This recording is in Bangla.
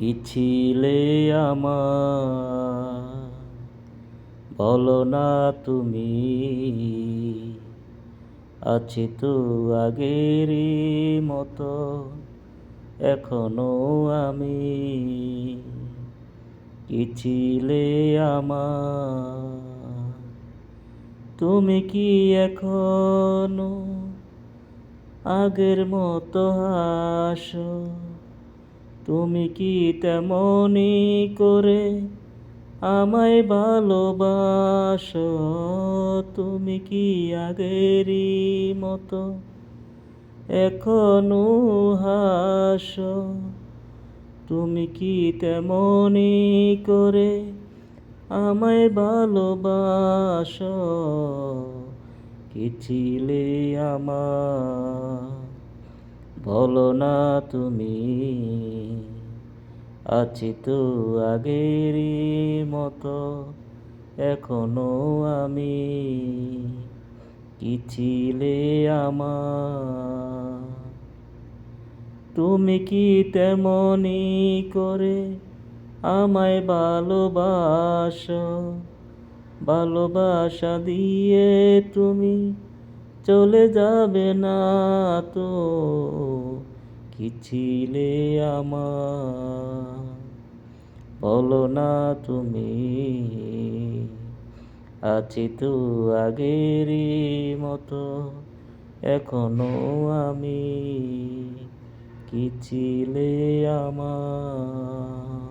কি ছিলে আমার, বলো না তুমি। আছি তো আগেরই মতো এখনো আমি। কি ছিলে আমার, তুমি কি এখনো আগের মতো হাসো? তুমি কি তেমনি করে আমায় ভালোবাসো? তুমি কি আগেরই মতো এখনো হাসো? তুমি কি তেমনি করে আমায় ভালোবাসো? কি ছিলে আমার, বলো না তুমি। আছি তো আগেরই মতো এখনো আমি। কি ছিলে আমার, তুমি কি তেমনি করে আমায় ভালোবাসো? ভালোবাসা দিয়ে তুমি চলে যাবে না তো? কি ছিলে আমার, বলো না তুমি। আছি তো আগেরই মতো এখনো আমি। কি ছিলে আমার।